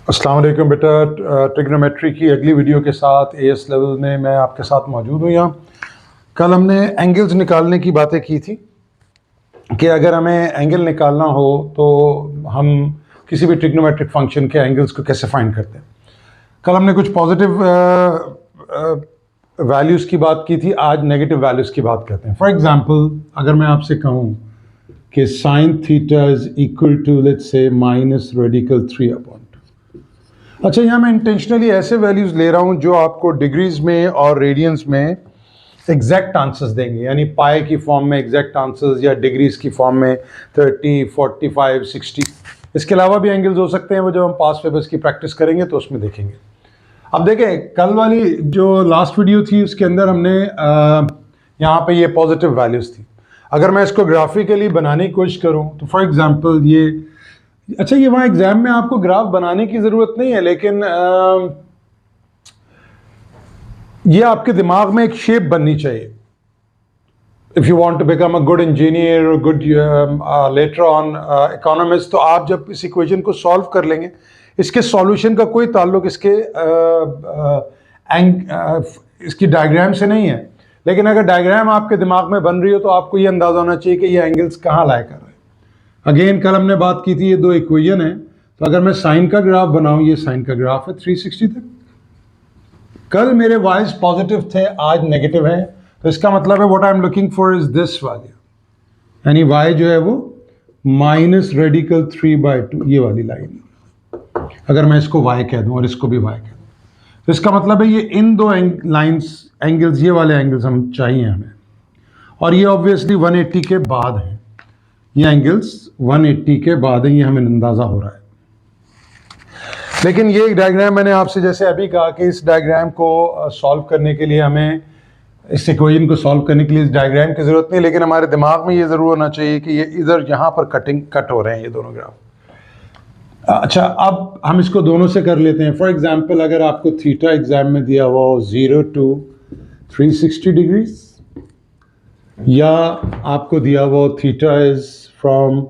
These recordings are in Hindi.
अस्सलाम वालेकुम बेटा। ट्रिग्नोमेट्री की अगली वीडियो के साथ एएस लेवल में मैं आपके साथ मौजूद हूँ। यहाँ कल हमने एंगल्स निकालने की बातें की थी कि अगर हमें एंगल निकालना हो तो हम किसी भी ट्रिग्नोमेट्रिक फंक्शन के एंगल्स को कैसे फाइंड करते हैं। कल हमने कुछ पॉजिटिव वैल्यूज़ की बात की थी, आज नेगेटिव वैल्यूज़ की बात करते हैं। फॉर एग्जांपल अगर मैं आपसे कहूँ कि sine theta is equal to let's say minus radical 3/2। अच्छा, यहाँ मैं इंटेंशनली ऐसे वैल्यूज़ ले रहा हूँ जो आपको डिग्रीज में और रेडियंस में एग्जैक्ट आंसर्स देंगे, यानी पाई की फॉर्म में एग्जैक्ट आंसर्स या डिग्रीज की फॉर्म में 30, 45, 60। इसके अलावा भी एंगल्स हो सकते हैं, वो जब हम पास्ट पेपर्स की प्रैक्टिस करेंगे तो उसमें देखेंगे। अब देखें, कल वाली जो लास्ट वीडियो थी उसके अंदर हमने यहाँ पे ये पॉजिटिव वैल्यूज़ थी। अगर मैं इसको ग्राफिकली बनाने की कोशिश करूँ तो फॉर एग्जांपल ये, अच्छा ये वहाँ एग्जाम में आपको ग्राफ बनाने की ज़रूरत नहीं है, लेकिन ये आपके दिमाग में एक शेप बननी चाहिए। If you want to become a good engineer और गुड लेटर ऑन इकोनॉमिस्ट, तो आप जब इस इक्वेशन को सॉल्व कर लेंगे, इसके सॉल्यूशन का कोई ताल्लुक इसकी डायग्राम से नहीं है, लेकिन अगर डायग्राम आपके दिमाग में बन रही हो तो आपको ये अंदाज़ा होना चाहिए कि ये एंगल्स कहाँ लाई कर रहे हैं। अगेन कल हमने बात की थी, ये दो इक्वेशन है, तो अगर मैं साइन का ग्राफ बनाऊं, ये साइन का ग्राफ है 360 तक। कल मेरे वाइज पॉजिटिव थे, आज नेगेटिव है, तो इसका मतलब है what I am looking for is this value, यानी वाई जो है वो माइनस रेडिकल 3/2, ये वाली लाइन। अगर मैं इसको वाई कह दूं और इसको भी वाई कह दूं, तो इसका मतलब है ये इन दो लाइंस एंगल्स, ये वाले एंगल्स हम चाहिए हमें, और ये ऑब्वियसली 180 के बाद हैं। ये एंगल्स 180 के बाद है, ये हमें अंदाज़ा हो रहा है। लेकिन ये एक डायग्राम मैंने आपसे जैसे अभी कहा कि इस डायग्राम को सॉल्व करने के लिए हमें, इस इक्वेशन को सॉल्व करने के लिए इस डायग्राम की ज़रूरत नहीं, लेकिन हमारे दिमाग में ये ज़रूर होना चाहिए कि ये इधर यहाँ पर कट हो रहे हैं ये दोनों ग्राफ। अच्छा, अब हम इसको दोनों से कर लेते हैं। फॉर एग्जाम्पल अगर आपको थीटा एग्जाम में दिया हुआ हो 0 to 360 डिग्रीज, या आपको दिया हुआ थीटा इज फ्रॉम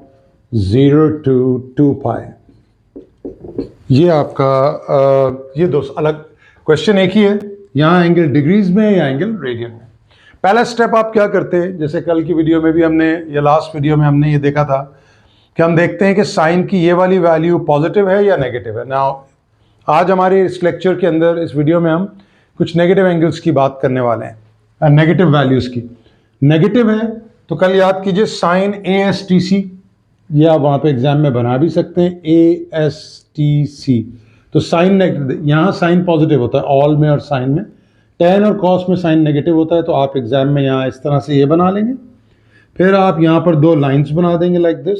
0 to 2 पाई, ये आपका ये दो अलग क्वेश्चन एक ही है, यहाँ एंगल डिग्रीज में या एंगल रेडियन में। पहला स्टेप आप क्या करते हैं, जैसे कल की वीडियो में भी हमने, या लास्ट वीडियो में हमने ये देखा था कि हम देखते हैं कि साइन की ये वाली वैल्यू पॉजिटिव है या नेगेटिव है। नाउ आज हमारे इस लेक्चर के अंदर, इस वीडियो में हम कुछ नेगेटिव एंगल्स की बात करने वाले हैं, नेगेटिव वैल्यूज़ की। नेगेटिव है तो कल याद कीजिए साइन ASTC, ये आप वहाँ पे एग्जाम में बना भी सकते हैं ASTC। तो साइन नेगेटिव, यहाँ साइन पॉजिटिव होता है ऑल में और साइन में, टेन और कॉस में साइन नेगेटिव होता है, तो आप एग्जाम में यहाँ इस तरह से ये बना लेंगे। फिर आप यहाँ पर दो लाइंस बना देंगे लाइक दिस,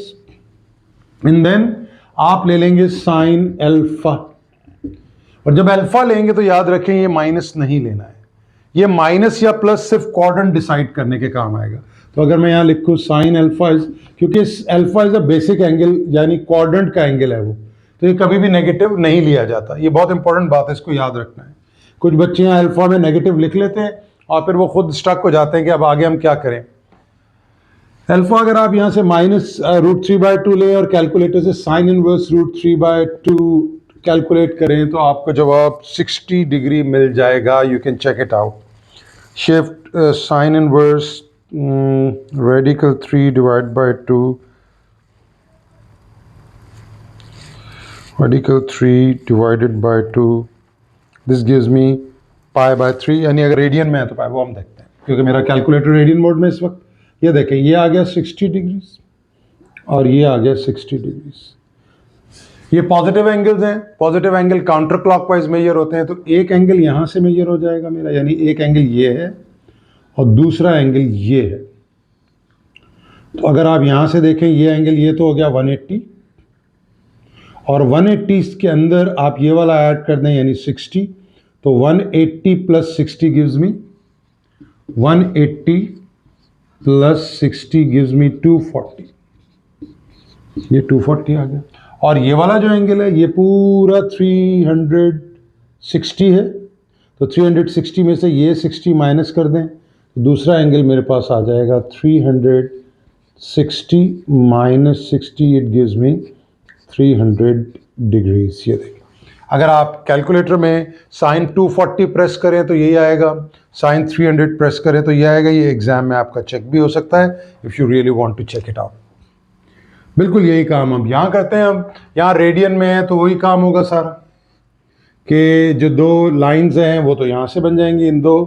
एंड देन आप ले लेंगे साइन अल्फा। और जब अल्फा लेंगे तो याद रखें ये माइनस नहीं लेना है, ये माइनस या प्लस सिर्फ क्वाड्रेंट डिसाइड करने के काम आएगा। तो अगर मैं यहाँ लिखूँ साइन अल्फा इज, क्योंकि alpha is a basic angle, यानी क्वाड्रेंट का एंगल है वो, तो ये कभी भी नेगेटिव नहीं लिया जाता। ये बहुत इंपॉर्टेंट बात है, इसको याद रखना है। कुछ बच्चे यहाँ अल्फा में नेगेटिव लिख लेते हैं और फिर वो खुद स्टक हो जाते हैं कि अब आगे हम क्या करें। अल्फा अगर आप यहाँ से माइनस √3/2 लें और कैलकुलेटर से साइन इनवर्स √3/2 कैलकुलेट करें तो आपको जवाब 60 डिग्री मिल जाएगा। You can check it out. Shift sine inverse radical 3/2 radical 3 divided by 2, this gives me pi/3, यानी अगर रेडियन में है तो पाई, वो हम देखते हैं क्योंकि मेरा कैलकुलेटर रेडियन मोड में इस वक्त। ये देखें, ये आ गया 60 डिग्रीज और ये आ गया 60 डिग्रीज। ये पॉजिटिव एंगल्स हैं। Positive angle counter clockwise measure होते हैं, तो एक एंगल यहाँ से मेजर हो जाएगा मेरा, यानी एक एंगल ये है और दूसरा एंगल ये है। तो अगर आप यहाँ से देखें, ये एंगल ये तो हो गया 180, और 180 के अंदर आप ये वाला ऐड कर दें यानी 60, तो 180 + 60 गिव्स मी 180 + 60 गिव्स मी 240। ये 240 आ गया। और ये वाला जो एंगल है ये पूरा 360 है, तो 360 में से ये 60 माइनस कर दें तो दूसरा एंगल मेरे पास आ जाएगा 360 - 60, इट गिव्स मी 300 डिग्रीज। ये देखिए, अगर आप कैलकुलेटर में साइन 240 प्रेस करें तो यही आएगा, साइन 300 प्रेस करें तो ये आएगा। ये एग्जाम में आपका चेक भी हो सकता है if you really want to check it out. बिल्कुल यही काम हम यहाँ करते हैं। हम यहाँ रेडियन में है तो वही काम होगा सारा, कि जो दो लाइंस हैं वो तो यहाँ से बन जाएंगी इन दो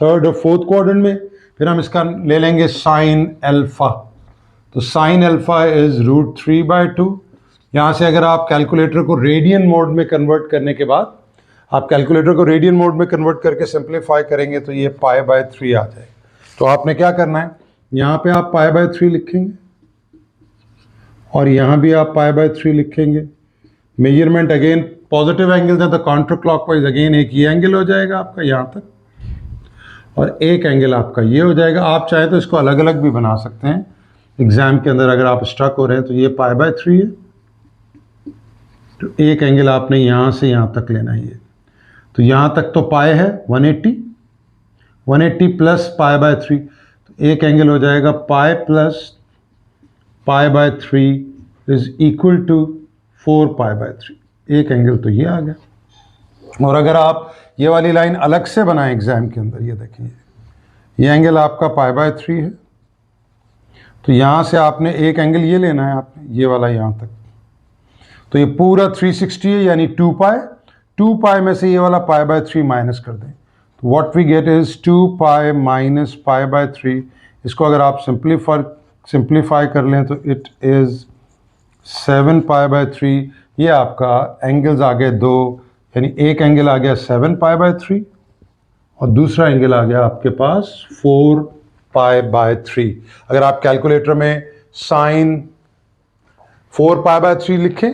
थर्ड और फोर्थ क्वाड्रेंट में। फिर हम इसका ले लेंगे साइन अल्फा, तो साइन अल्फा इज √3/2। यहाँ से अगर आप कैलकुलेटर को रेडियन मोड में कन्वर्ट करने के बाद, आप कैलकुलेटर को रेडियन मोड में कन्वर्ट करके सिंप्लीफाई करेंगे तो ये π/3 आ जाएगा। तो आपने क्या करना है, यहाँ पे आप π/3 लिखेंगे और यहाँ भी आप π/3 लिखेंगे। मेजरमेंट अगेन पॉजिटिव एंगल है तो काउंटर क्लॉकवाइज अगेन एक ये एंगल हो जाएगा आपका यहाँ तक, और एक एंगल आपका ये हो जाएगा। आप चाहे तो इसको अलग अलग भी बना सकते हैं एग्जाम के अंदर, अगर आप स्ट्रक हो रहे हैं तो ये π/3 है, तो एक एंगल आपने यहाँ से यहाँ तक लेना है। ये तो यहाँ तक तो पाए है 180 प्लस π/3, तो एक एंगल हो जाएगा pi plus π/3 is equal to 4π/3। एक एंगल तो ये आ गया। और अगर आप ये वाली लाइन अलग से बनाएं एग्जाम के अंदर, ये देखिए ये एंगल आपका π/3 है, तो यहाँ से आपने एक एंगल ये लेना है आपने, ये वाला यहाँ तक, तो ये पूरा 360 है यानी 2π में से ये वाला π/3 माइनस कर दें तो what we get is 2π minus π/3। इसको अगर आप सिंप्लीफाई कर लें तो इट इज़ 7π/3। ये आपका एंगल्स आ गए दो, यानी एक एंगल आ गया 7π/3 और दूसरा एंगल आ गया आपके पास 4π/3। अगर आप कैलकुलेटर में साइन 4π/3 लिखें,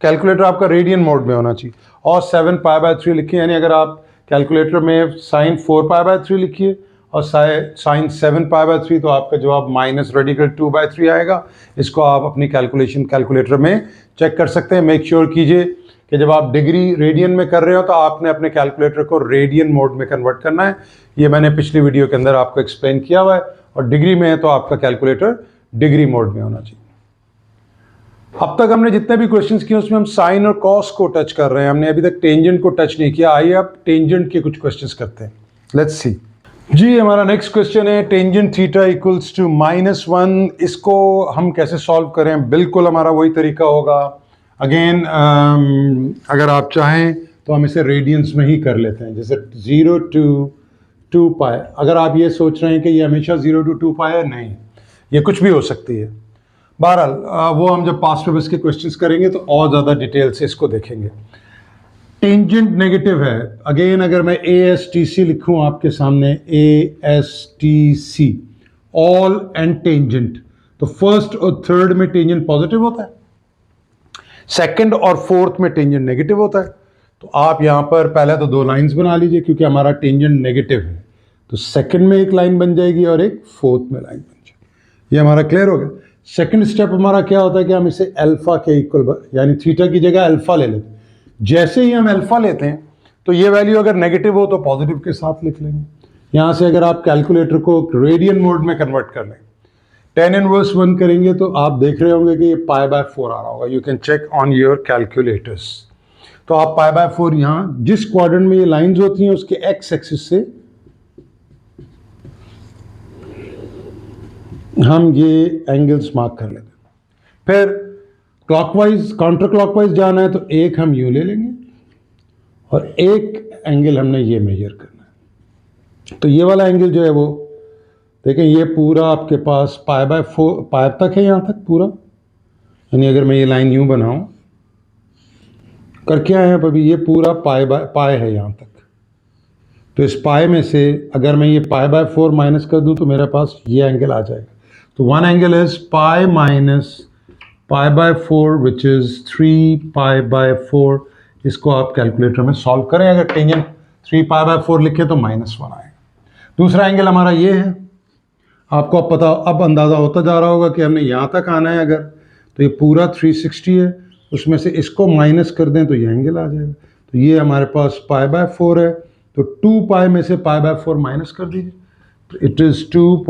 कैलकुलेटर आपका रेडियन मोड में होना चाहिए, और 7π/3 लिखिए, यानी अगर आप कैलकुलेटर में साइन 4π/3 लिखिए और साइन 7π/3 तो आपका जवाब माइनस रेडिकल 2/3 आएगा। इसको आप अपनी कैलकुलेटर में चेक कर सकते हैं। मेक श्योर कीजिए कि जब आप डिग्री रेडियन में कर रहे हो तो आपने अपने कैलकुलेटर को रेडियन मोड में कन्वर्ट करना है। ये मैंने पिछली वीडियो के अंदर आपको एक्सप्लेन किया हुआ है। और डिग्री में है तो आपका कैलकुलेटर डिग्री मोड में होना चाहिए। अब तक हमने जितने भी क्वेश्चंस किए उसमें हम साइन और कॉस को टच कर रहे हैं, हमने अभी तक टेंजेंट को टच नहीं किया। आइए अब टेंजेंट के कुछ क्वेश्चंस करते हैं। लेट्स सी जी, हमारा नेक्स्ट क्वेश्चन है टेंजेंट थीटा इक्वल्स टू -1। इसको हम कैसे सॉल्व करें? बिल्कुल हमारा वही तरीका होगा। अगेन अगर आप चाहें तो हम इसे रेडियंस में ही कर लेते हैं, जैसे 0 to 2π। अगर आप ये सोच रहे हैं कि ये हमेशा 0 to 2π है, नहीं, ये कुछ भी हो सकती है। बहरहाल वो हम जब पास्ट पेपर्स के क्वेश्चंस करेंगे तो और ज़्यादा डिटेल से इसको देखेंगे। टेंजेंट नेगेटिव है। अगेन अगर मैं ASTC लिखूं आपके सामने, ASTC ऑल एंड टेंजेंट, तो फर्स्ट और थर्ड में टेंजेंट पॉजिटिव होता है, सेकंड और फोर्थ में टेंजेंट नेगेटिव होता है। तो आप यहाँ पर पहले तो दो लाइंस बना लीजिए, क्योंकि हमारा टेंजेंट नेगेटिव है तो सेकंड में एक लाइन बन जाएगी और एक फोर्थ में लाइन बन जाएगी। ये हमारा क्लियर हो गया। सेकंड स्टेप हमारा क्या होता है कि हम इसे अल्फा के इक्वल, यानी थीटा की जगह अल्फा ले लेते हैं। जैसे ही हम अल्फा लेते हैं तो ये वैल्यू अगर नेगेटिव हो तो पॉजिटिव के साथ लिख लेंगे। यहाँ से अगर आप कैलकुलेटर को रेडियन मोड में कन्वर्ट कर लें, tan इनवर्स 1 करेंगे तो आप देख रहे होंगे कि ये π/4 आ रहा होगा। You can check on your calculators. तो आप π/4 यहाँ जिस क्वाड्रेंट में ये लाइंस होती हैं उसके एक्स एक्सिस से हम ये एंगल्स मार्क कर लेते हैं। फिर क्लॉकवाइज काउंटर क्लॉकवाइज जाना है तो एक हम यूँ ले लेंगे और एक एंगल हमने ये मेजर करना है। तो ये वाला एंगल जो है वो देखें, ये पूरा आपके पास π/4 पाई तक है, यहाँ तक पूरा, यानी अगर मैं ये लाइन यूँ बनाऊँ कर क्या है अभी, ये पूरा पाई है यहाँ तक। तो इस पाई में से अगर मैं ये π/4 माइनस कर दूँ तो मेरे पास ये एंगल आ जाएगा। तो one angle is pi minus π/4 which is 3π/4। इसको आप कैलकुलेटर में सॉल्व करें। अगर टेंजेंट 3π/4 लिखें तो -1 आएगा। दूसरा एंगल हमारा ये है। आपको अब अंदाज़ा होता जा रहा होगा कि हमने यहाँ तक आना है। अगर तो ये पूरा 360 है, उसमें से इसको माइनस कर दें तो ये एंगल आ जाएगा। तो ये हमारे पास π/4 है, तो 2π में से π/4 माइनस कर दीजिए, तो it is 2π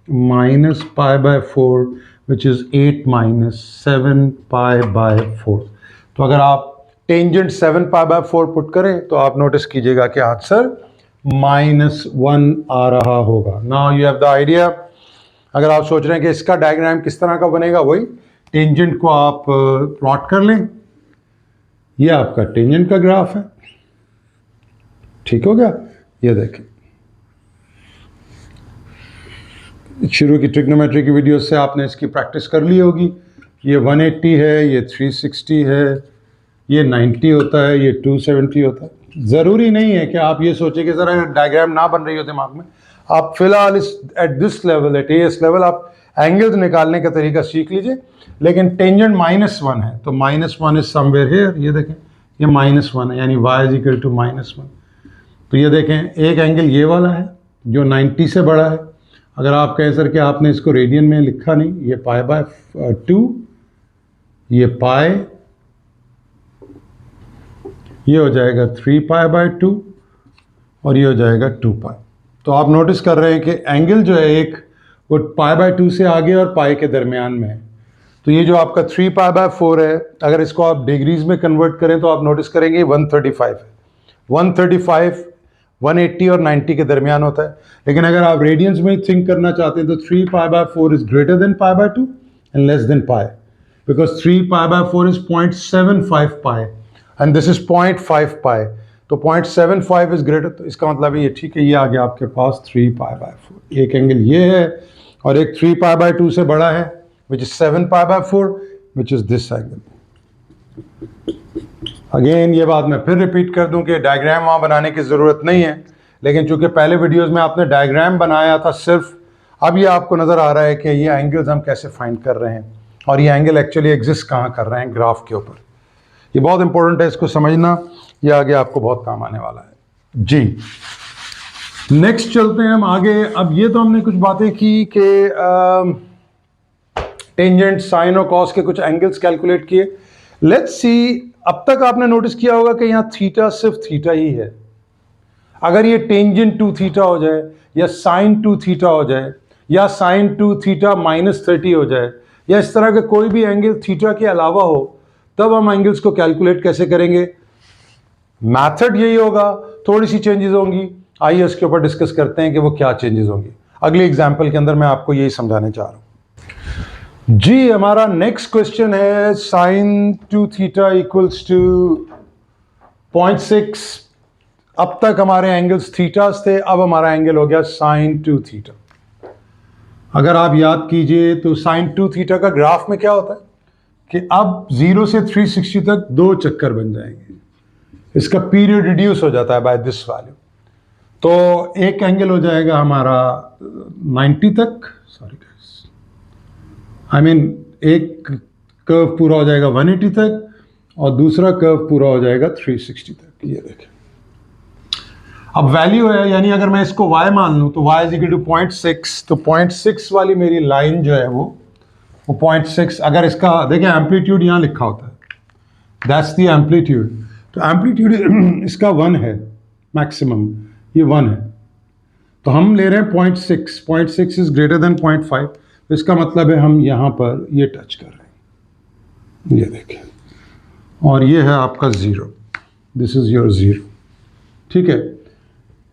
minus π/4 which is 8 - 7π/4। तो अगर आप टेंजेंट 7π/4 पुट करें तो आप नोटिस कीजिएगा कि आंसर -1 आ रहा होगा। Now you have the idea. अगर आप सोच रहे हैं कि इसका डायग्राम किस तरह का बनेगा, वही टेंजेंट को आप प्लॉट कर लें। ये आपका टेंजेंट का ग्राफ है, ठीक हो गया। ये देखें, शुरू की ट्रिग्नोमेट्री की वीडियो से आपने इसकी प्रैक्टिस कर ली होगी। ये 180 है, ये 360 है, ये 90 होता है, ये 270 होता है। ज़रूरी नहीं है कि आप ये सोचें कि ज़रा डायग्राम ना बन रही हो दिमाग में। आप फिलहाल इस at this level, at this level, आप एंगल्स निकालने का तरीका सीख लीजिए। लेकिन टेंजेंट -1 है तो -1 इज समवेयर हियर। ये देखें, ये -1 है, यानी y इज इक्वल टू -1। तो ये देखें, एक एंगल ये वाला है जो 90 से बड़ा है। अगर आप कहें सर कि आपने इसको रेडियन में लिखा नहीं, ये π/2, ये पाई, ये हो जाएगा 3π/2 और ये हो जाएगा 2π। तो आप नोटिस कर रहे हैं कि एंगल जो है एक वो π/2 से आगे और पाई के दरमियान में है। तो ये जो आपका 3π/4 है, अगर इसको आप डिग्रीज में कन्वर्ट करें तो आप नोटिस करेंगे 135 है। 135 180 और 90 के दरमियान होता है। लेकिन अगर आप रेडियंस में थिंक करना चाहते हैं तो 3π/4 is greater than π/2 and less than pi, because 3π/4 is 0.75 pi and this is 0.5 pi. तो 0.75 इज ग्रेटर, तो इसका मतलब ये ठीक है, ये आ गया आपके पास 3π/4। एक एंगल ये है और एक 3π/2 से बड़ा है which is 7π/4 which is this angle. Again ये बात मैं फिर रिपीट कर दूं कि डायग्राम वहाँ बनाने की ज़रूरत नहीं है, लेकिन चूंकि पहले वीडियोस में आपने डायग्राम बनाया था सिर्फ, अब ये आपको नज़र आ रहा है कि ये एंगल्स हम कैसे फाइंड कर रहे हैं और ये एंगल एक्चुअली एग्जिस्ट कहाँ कर रहे हैं ग्राफ के ऊपर। ये बहुत इंपॉर्टेंट है, इसको समझना, ये आगे आपको बहुत काम आने वाला है जी। नेक्स्ट चलते हैं हम आगे। अब ये तो हमने कुछ बातें की कि टेंजेंट, साइन और कॉस के कुछ एंगल्स कैलकुलेट किए। लेट्स सी, अब तक आपने नोटिस किया होगा कि यहाँ थीटा सिर्फ थीटा ही है। अगर ये टेंजेंट 2 थीटा हो जाए या साइन 2 थीटा हो जाए या साइन 2 थीटा -30 हो जाए या इस तरह के कोई भी एंगल थीटा के अलावा हो, तब हम एंगल्स को कैलकुलेट कैसे करेंगे। मेथड यही होगा, थोड़ी सी चेंजेस होंगी। आइए उसके ऊपर डिस्कस करते हैं कि वो क्या चेंजेस होंगी। अगली एग्जांपल के अंदर मैं आपको यही समझाने चाह रहा हूं जी। हमारा नेक्स्ट क्वेश्चन है साइन 2 थीटा इक्वल्स टू 0.6। अब तक हमारे एंगल्स थीटास थे, अब हमारा एंगल हो गया साइन 2 थीटा। अगर आप याद कीजिए तो साइन 2 थीटा का ग्राफ में क्या होता है कि अब 0 से 360 तक 2 चक्कर बन जाएंगे। इसका पीरियड रिड्यूस हो जाता है बाय दिस वैल्यू। तो एक एंगल हो जाएगा हमारा 90 तक, सॉरी गाइस, आई मीन एक कर्व पूरा हो जाएगा 180 तक और दूसरा कर्व पूरा हो जाएगा 360 तक। ये देखें, अब वैल्यू है, यानी अगर मैं इसको y मान लूं तो y इज इक्वल टू 0.6। तो 0.6 वाली मेरी लाइन जो है वो 0.6, अगर इसका देखें एम्पलीट्यूड यहाँ लिखा होता है, दैट्स द एम्पलीट्यूड। तो एम्पलीट्यूड इसका 1 है मैक्सिमम, ये 1 है। तो हम ले रहे हैं 0.6, 0.6 इज ग्रेटर देन 0.5। तो इसका मतलब है हम यहाँ पर ये टच कर रहे हैं, ये देखें, और ये है आपका 0, दिस इज योर 0, ठीक है।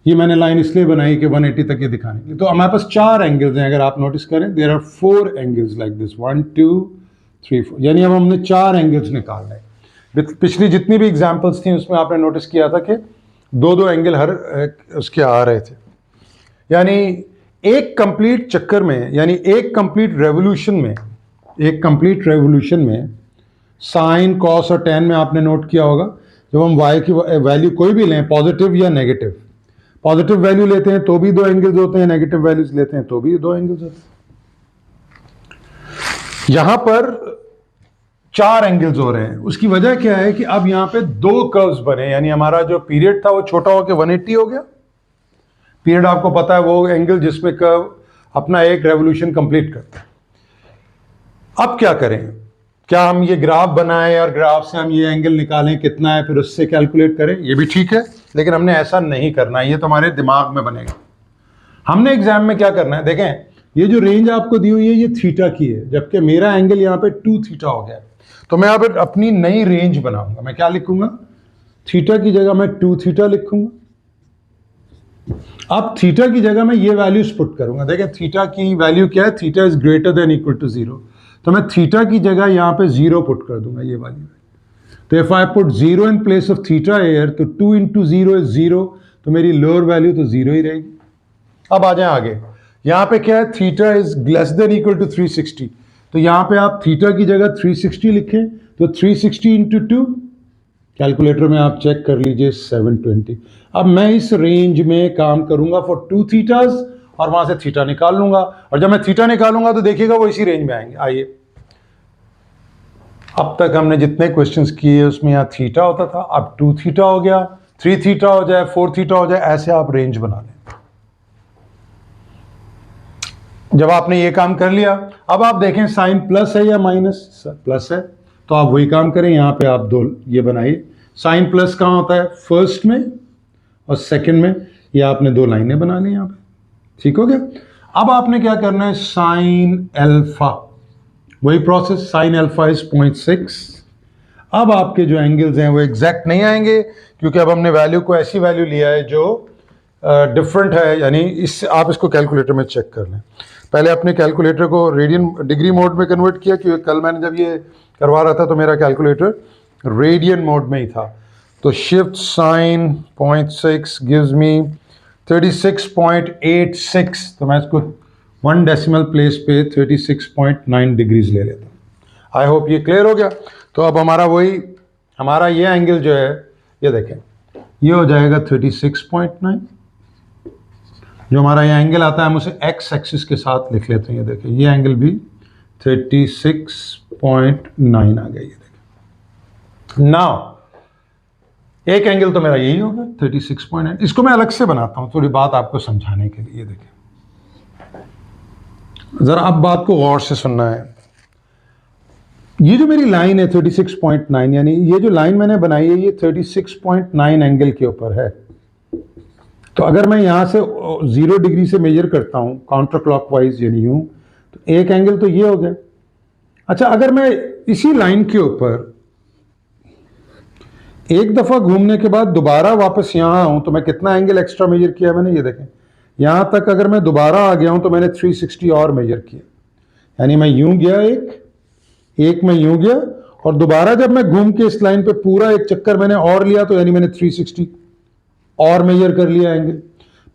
ये मैंने लाइन इसलिए बनाई कि 180 तक ये दिखाने के लिए। तो हमारे पास 4 एंगल्स हैं, अगर आप नोटिस करें there are 4 angles like this, 1 2 3 4, यानी अब हमने 4 एंगल्स निकालने हैं। पिछली जितनी भी एग्जांपल्स थी उसमें आपने नोटिस किया था कि 2-2 एंगल हर उसके आ रहे थे। यानी एक कंप्लीट चक्कर में, यानी एक कंप्लीट रेवोल्यूशन में साइन, कॉस और टैन में आपने नोट किया होगा, जब हम y की वैल्यू कोई भी लें, पॉजिटिव या नेगेटिव, पॉजिटिव वैल्यू लेते हैं तो भी 2 एंगल्स होते हैं, नेगेटिव वैल्यूज लेते हैं तो भी 2 एंगल्स होते हैं। यहां पर 4 एंगल्स हो रहे हैं। उसकी वजह क्या है कि अब यहां पे 2 कर्व्स बने, यानी हमारा जो पीरियड था वो छोटा होकर 180 हो गया। पीरियड आपको पता है वो एंगल जिसमें कर्व अपना एक रेवोल्यूशन कंप्लीट करता है। अब क्या करें, क्या हम ये ग्राफ बनाएं और ग्राफ से हम ये एंगल निकालें कितना है, फिर उससे कैलकुलेट करें, ये भी ठीक है, लेकिन हमने ऐसा नहीं करना है, ये तो हमारे दिमाग में बनेगा। हमने एग्जाम में क्या करना है, देखें ये जो रेंज आपको दी हुई है ये थीटा की है, जबकि मेरा एंगल यहाँ पे 2 थीटा हो गया है। तो मैं अब अपनी नई रेंज बनाऊंगा। मैं क्या लिखूंगा? थीटा की जगह मैं 2 थीटा लिखूंगा। अब थीटा की जगह मैं ये वैल्यूज पुट करूंगा। देखें थीटा की वैल्यू क्या है, theta is greater than equal to 0। तो मैं थीटा की जगह यहां पे 0 पुट कर दूंगा, ये वाली। तो if I put 0 in place of theta air, तो 2 इंटू 0 इज 0, तो मेरी लोअर वैल्यू तो 0 ही रहेगी। अब आ जाए आगे, यहां पे क्या है, theta is less than equal to 360। तो यहां पे आप थीटा की जगह 360 लिखें, तो 360 इंटू 2, कैलकुलेटर में आप चेक कर लीजिए, 720। अब मैं इस रेंज में काम करूंगा फॉर 2 थीटास, और वहां से थीटा निकाल लूंगा, और जब मैं थीटा निकालूंगा तो देखिएगा वो इसी रेंज में आएंगे। आइए, अब तक हमने जितने क्वेश्चंस किए उसमें यहाँ थीटा होता था, अब 2 थीटा हो गया, 3 थीटा हो जाए, 4 थीटा हो जाए, ऐसे आप रेंज बना लें। जब आपने ये काम कर लिया, अब आप देखें साइन प्लस है या माइनस, प्लस है, तो आप वही काम करें, यहां पे आप दो ये बनाइए। साइन प्लस कहां होता है, फर्स्ट में और सेकंड में। ये आपने 2 लाइनें बना ली यहां पे, ठीक हो गया। अब आपने क्या करना है, साइन अल्फा, वही प्रोसेस, साइन अल्फा इज 0.6। अब आपके जो एंगल्स हैं वो एग्जैक्ट नहीं आएंगे, क्योंकि अब हमने वैल्यू को ऐसी वैल्यू लिया है जो डिफरेंट है, यानी इस आप इसको कैलकुलेटर में चेक कर लें। पहले अपने कैलकुलेटर को रेडियन डिग्री मोड में कन्वर्ट किया, क्योंकि कल मैंने जब ये करवा रहा था तो मेरा कैलकुलेटर रेडियन मोड में ही था। तो शिफ्ट साइन 0.6 गिव्स मी 36.86। तो मैं इसको 1 डेसिमल प्लेस पे 36.9 डिग्रीज ले लेता हूँ। आई होप ये क्लियर हो गया। तो अब हमारा वही, हमारा ये एंगल जो है, ये देखें, ये हो जाएगा 36.9। जो हमारा ये एंगल आता है हम उसे एक्स एक्सिस के साथ लिख लेते हैं। ये देखें, ये एंगल भी 36.9 आ गया। ये देखें, नाउ एक एंगल तो मेरा यही होगा 36.9। इसको मैं अलग से बनाता हूं थोड़ी बात आपको समझाने के लिए। ये देखें, जरा अब बात को गौर से सुनना है। ये जो मेरी लाइन है 36.9, यानी ये जो लाइन मैंने बनाई है ये 36.9 एंगल के ऊपर है। तो अगर मैं यहां से 0 डिग्री से मेजर करता हूं काउंटर क्लॉकवाइज, यानी यूं, तो एक एंगल तो ये हो गया। अच्छा, अगर मैं इसी लाइन के ऊपर एक दफा घूमने के बाद दोबारा वापस यहां आऊं, तो मैं कितना एंगल एक्स्ट्रा मेजर किया मैंने, ये देखें, यहां तक अगर मैं दोबारा आ गया हूं तो मैंने 360 और मेजर किया। यानी मैं यूं गया, एक में यूं गया, और दोबारा जब मैं घूम के इस लाइन पे पूरा एक चक्कर मैंने और लिया, तो यानी मैंने 360 और मेजर कर लिया एंगल।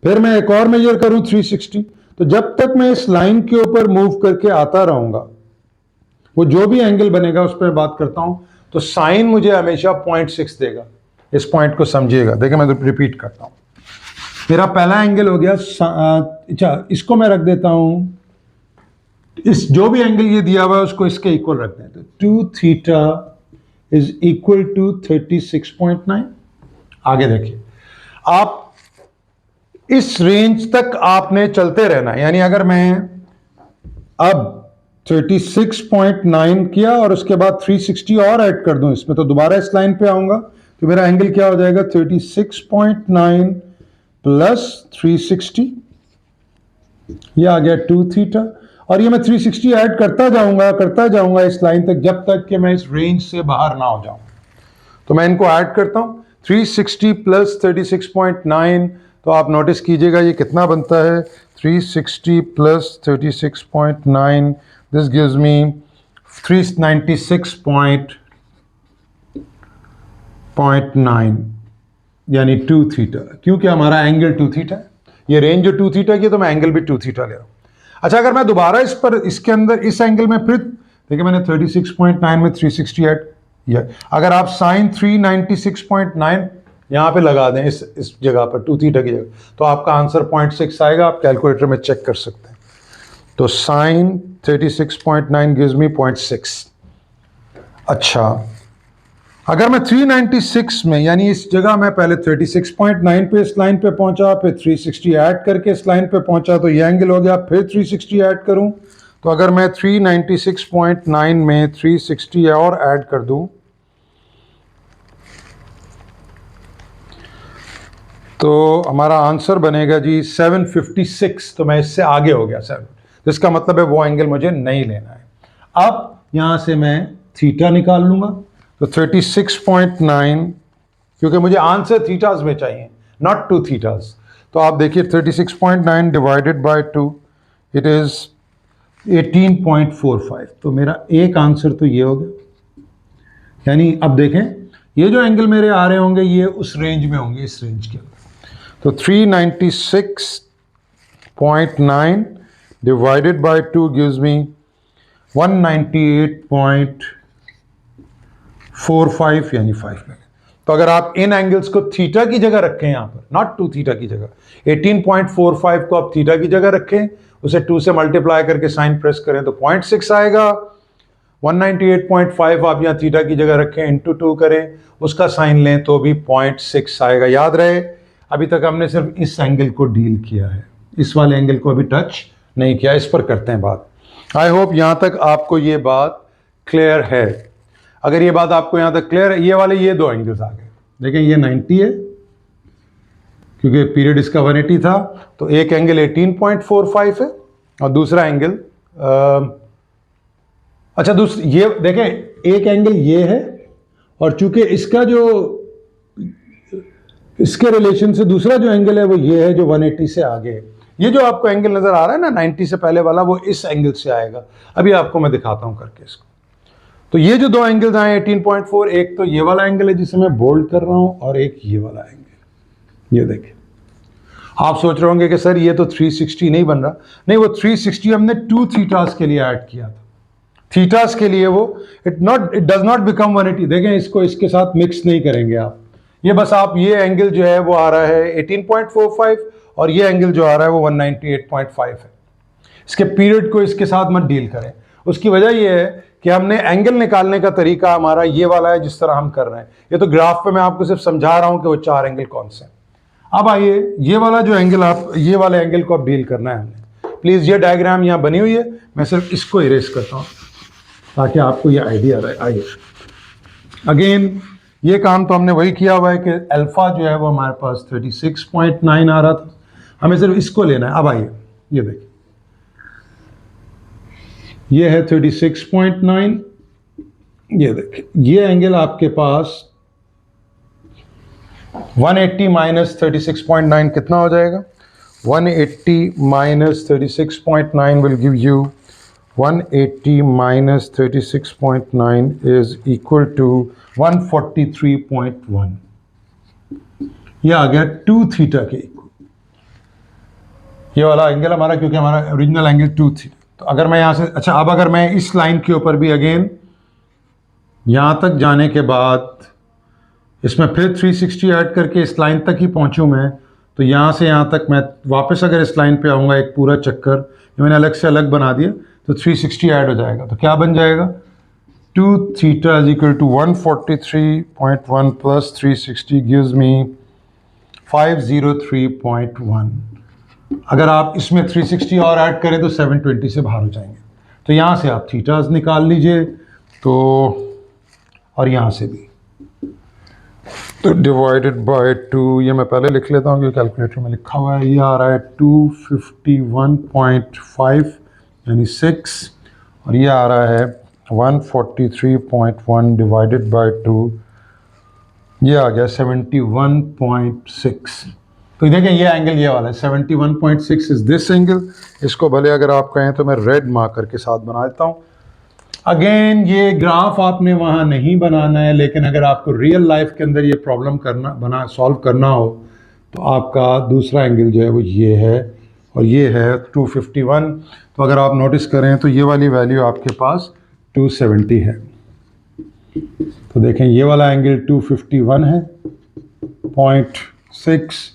फिर मैं एक और मेजर करूं 360। तो जब तक मैं इस लाइन के ऊपर मूव करके आता रहूंगा, वो जो भी एंगल बनेगा उस पर बात करता हूं, तो साइन मुझे हमेशा 0.6 देगा। इस पॉइंट को समझिएगा। देखिए मैं रिपीट करता हूं, मेरा पहला एंगल हो गया, अच्छा इसको मैं रख देता हूं, इस जो भी एंगल ये दिया हुआ है उसको इसके इक्वल रख दें। तो 2 थीटा इज इक्वल टू 36.9। आगे देखिए, आप इस रेंज तक आपने चलते रहना है। यानी अगर मैं अब 36.9 किया और उसके बाद 360 और ऐड कर दूं इसमें, तो दोबारा इस लाइन पे आऊंगा, तो मेरा एंगल क्या हो जाएगा, 36.9 प्लस 360, ये आ गया 2 थीटा। और ये मैं 360 ऐड करता जाऊंगा इस लाइन तक, जब तक कि मैं इस रेंज से बाहर ना हो जाऊं। तो मैं इनको ऐड करता हूं, 360 प्लस 36.9, तो आप नोटिस कीजिएगा ये कितना बनता है, 360 प्लस 36.9, दिस गिव्स मी 396.9, यानी 2 थीटा, क्योंकि हमारा एंगल 2 थीटा है। ये रेंज जो 2 थीटा की, तो मैं एंगल भी 2 थीटा ले रहा हूं। अच्छा, अगर मैं दोबारा इस पर, इसके अंदर इस एंगल में, फिर देखिए मैंने 36.9 में 360 ऐड किया। अगर आप साइन 396.9 यहां पे लगा दें इस जगह पर 2 थीटा की जगह, तो आपका आंसर 0.6 आएगा। आप कैलकुलेटर में चेक कर सकते हैं। तो साइन 36.9 गिव्स मी 0.6। अच्छा, अगर मैं 396 में, यानी इस जगह मैं पहले 36.9 पे इस लाइन पे पहुंचा, फिर 360 ऐड करके इस लाइन पे पहुंचा, तो ये एंगल हो गया। फिर 360 ऐड करूं, तो अगर मैं 396.9 में 360 और ऐड कर दूं, तो हमारा आंसर बनेगा जी 756। तो मैं इससे आगे हो गया 7, जिसका मतलब है वो एंगल मुझे नहीं लेना है। अब यहां से मैं थीटा निकाल लूँगा। तो 36.9, क्योंकि मुझे आंसर थीटाज में चाहिए, नॉट टू थीटाज। तो आप देखिए 36.9 डिवाइडेड बाय 2, इट इज़ 18.45। तो मेरा एक आंसर तो ये हो गया। यानी अब देखें, ये जो एंगल मेरे आ रहे होंगे ये उस रेंज में होंगे, इस रेंज के अंदर। तो 396.9 डिवाइडेड बाय 2 गिव्स मी 198.45 यानी 5 में। तो अगर आप इन एंगल्स को थीटा की जगह रखें यहाँ पर, नॉट 2 थीटा की जगह, 18.45 को आप थीटा की जगह रखें, उसे 2 से मल्टीप्लाई करके साइन प्रेस करें तो 0.6 आएगा। 198.5 आप यहाँ थीटा की जगह रखें, इंटू 2 करें, उसका साइन लें तो भी 0.6 आएगा। याद रहे, अभी तक हमने सिर्फ इस एंगल को डील किया है, इस वाले एंगल को अभी टच नहीं किया। इस पर करते हैं बात। आई होप यहाँ तक आपको ये बात क्लियर है। अगर ये बात आपको यहाँ तक क्लियर है, ये दो एंगल्स आ गए। देखें ये 90 है क्योंकि पीरियड इसका 180 था, तो एक एंगल 18.45 है और दूसरा एंगल अच्छा ये देखें, एक एंगल ये है और चूंकि इसका जो इसके रिलेशन से दूसरा जो एंगल है वो ये है जो 180 से आगे है। ये जो आपको एंगल नजर आ रहा है ना 90 से पहले वाला, वो इस एंगल से आएगा। अभी आपको मैं दिखाता हूं करके इसको। तो ये जो दो एंगल्स आए 18.4, एक तो ये वाला एंगल है जिसे मैं बोल्ड कर रहा हूं और एक ये वाला एंगल। ये देखिए, आप सोच रहे होंगे कि सर ये तो 360 नहीं बन रहा। नहीं, वो 360 हमने 2 थीटास के लिए ऐड किया था। थीटास के लिए वो इट डज नॉट बिकम 180। देखें, इसको इसके साथ मिक्स नहीं करेंगे आप। ये बस आप ये एंगल जो है वो आ रहा है 18.45 और ये एंगल जो आ रहा है वो 198.5 है। इसके पीरियड को इसके साथ मत डील करें। उसकी वजह ये है कि हमने एंगल निकालने का तरीका हमारा ये वाला है जिस तरह हम कर रहे हैं। ये तो ग्राफ पे मैं आपको सिर्फ समझा रहा हूं कि वो 4 एंगल कौन से हैं। अब आइए, ये वाला जो एंगल ये वाले एंगल को अब डील करना है हमने। प्लीज, ये डायग्राम यहां बनी हुई है, मैं सिर्फ इसको इरेज करता हूं ताकि आपको ये आइडिया रहे। आइए, अगेन ये काम तो हमने वही किया हुआ है कि अल्फा जो है वो हमारे पास 36.9 आ रहा था, हमें सिर्फ इसको लेना है। अब आइए, ये देखिए, ये है 36.9। ये देखिए, ये एंगल आपके पास 180 माइनस 36.9 कितना हो जाएगा? 180 minus 36.9 will give you 180 minus 36.9 is equal to 143.1। ये आ गया 2 थीटा के इक्वल। ये वाला एंगल हमारा, क्योंकि हमारा ओरिजिनल एंगल 2 थीटा। तो अगर मैं यहां से, अच्छा अब अगर मैं इस लाइन के ऊपर भी अगेन यहां तक जाने के बाद इसमें फिर 360 ऐड करके इस लाइन तक ही पहुंचूं मैं, तो यहां से यहां तक मैं वापस अगर इस लाइन पे आऊंगा, एक पूरा चक्कर मैंने अलग से अलग बना दिया, तो 360 ऐड हो जाएगा। तो क्या बन जाएगा? 2 theta is equal to 143.1 plus 360 gives me 503.1। अगर आप इसमें 360 और ऐड करें तो 720 से बाहर हो जाएंगे। तो यहाँ से आप थीटाज निकाल लीजिए, तो और यहाँ से भी, तो डिवाइडेड बाय 2, ये मैं पहले लिख लेता हूँ क्योंकि कैलकुलेटर में लिखा हुआ है। ये आ रहा है 251.5 यानी 6, और ये आ रहा है 143.1 डिवाइडेड बाय 2, ये आ गया 71.6। तो देखें, ये एंगल ये वाला है 71.6 इज दिस एंगल। इसको भले अगर आप कहें तो मैं रेड मार्कर के साथ बना देता हूँ। अगेन, ये ग्राफ आपने वहाँ नहीं बनाना है, लेकिन अगर आपको रियल लाइफ के अंदर ये प्रॉब्लम सॉल्व करना हो तो आपका दूसरा एंगल जो है वो ये है और ये है 251। तो अगर आप नोटिस करें तो ये वाली वैल्यू आपके पास 270 है। तो देखें, ये वाला एंगल 251 है 0.6।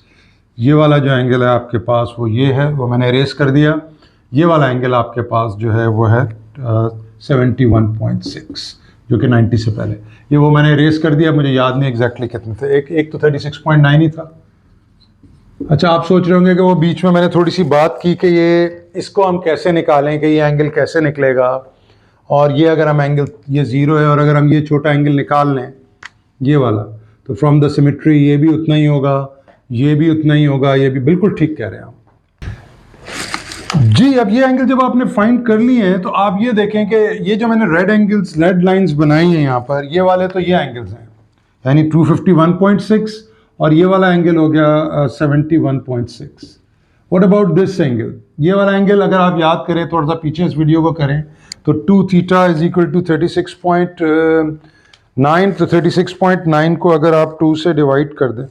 ये वाला जो एंगल है आपके पास वो ये है, वो मैंने इरेज कर दिया। ये वाला एंगल आपके पास जो है वो है 71.6 जो कि 90 से पहले। ये वो मैंने इरेज कर दिया, मुझे याद नहीं एग्जैक्टली कितने थे। एक तो 36.9 ही था। अच्छा, आप सोच रहे होंगे कि वो बीच में मैंने थोड़ी सी बात की कि ये इसको हम कैसे निकालें, कि ये एंगल कैसे निकलेगा, और ये अगर हम एंगल ये 0 है और अगर हम ये छोटा एंगल निकाल लें ये वाला, तो फ्रॉम द सिमेट्री ये भी उतना ही होगा, ये भी उतना ही होगा। ये भी बिल्कुल ठीक कह रहे हैं आप। जी, अब ये एंगल जब आपने फाइंड कर लिए हैं तो आप ये देखें कि ये जो मैंने रेड एंगल्स, रेड लाइंस बनाई हैं यहाँ पर, ये वाले तो ये एंगल्स हैं, यानी 251.6 और ये वाला एंगल हो गया 71.6। What about this angle? ये वाला एंगल अगर आप याद करें, थोड़ा सा पीछे इस वीडियो को करें, तो 2 थीटा इज इक्वल टू 36.9, तो 36.9 को अगर आप 2 से डिवाइड कर दें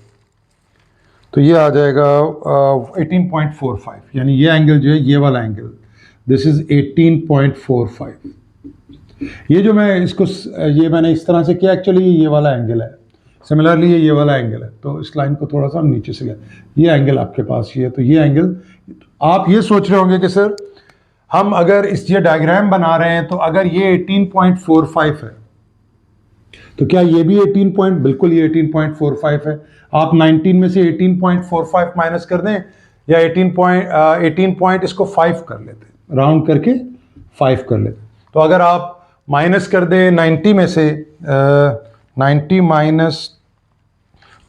तो ये आ जाएगा 18.45, यानी ये एंगल जो है, ये वाला एंगल, दिस इज 18.45। ये जो मैं इसको, ये मैंने इस तरह से किया, एक्चुअली ये वाला एंगल है, सिमिलरली ये वाला एंगल है, तो इस लाइन को थोड़ा सा हम नीचे से ले, ये एंगल आपके पास ये है, तो ये एंगल, आप ये सोच रहे होंगे कि सर हम अगर इस ये डायग्राम बना रहे हैं तो अगर ये 18.45 है तो क्या ये भी 18 पॉइंट? बिल्कुल ये 18.45 है। आप 19 में से 18.45 माइनस कर दें, या 18 पॉइंट इसको 5 कर लेते, राउंड करके 5 कर लेते। तो अगर आप माइनस कर दें 90 में से 90 minus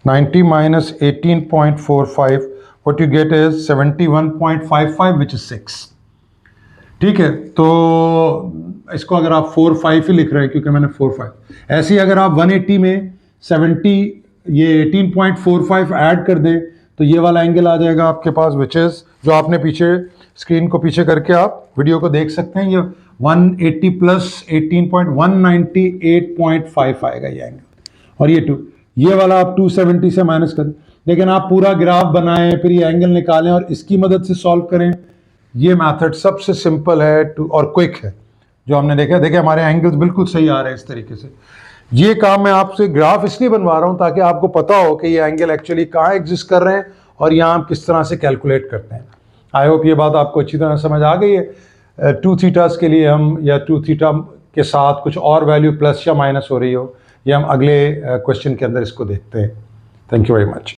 18.45, what you get is 71.55 which is 6। ठीक है, तो इसको अगर आप 4-5 ही लिख रहे हैं क्योंकि मैंने 4-5, ऐसे ही अगर आप 180 में 70 ये 18.45 ऐड कर दें तो ये वाला एंगल आ जाएगा आपके पास, विच इज, जो आपने पीछे स्क्रीन को पीछे करके आप वीडियो को देख सकते हैं, ये 180 प्लस 18.198.5 आएगा ये एंगल, और ये 2, ये वाला आप 270 से माइनस करें। लेकिन आप पूरा ग्राफ बनाएं, फिर ये एंगल निकालें और इसकी मदद से सॉल्व करें, ये मेथड सबसे सिंपल है और क्विक है जो हमने देखा। देखिए हमारे एंगल्स बिल्कुल सही आ रहे हैं इस तरीके से। ये काम मैं आपसे ग्राफ इसलिए बनवा रहा हूँ ताकि आपको पता हो कि ये एंगल एक्चुअली कहाँ एग्जिस्ट कर रहे हैं और यहाँ हम किस तरह से कैलकुलेट करते हैं। आई होप ये बात आपको अच्छी तरह समझ आ गई है। 2 थीटास के लिए हम, या 2 थीटा के साथ कुछ और वैल्यू प्लस या माइनस हो रही हो, ये हम अगले क्वेश्चन के अंदर इसको देखते हैं। Thank you very much.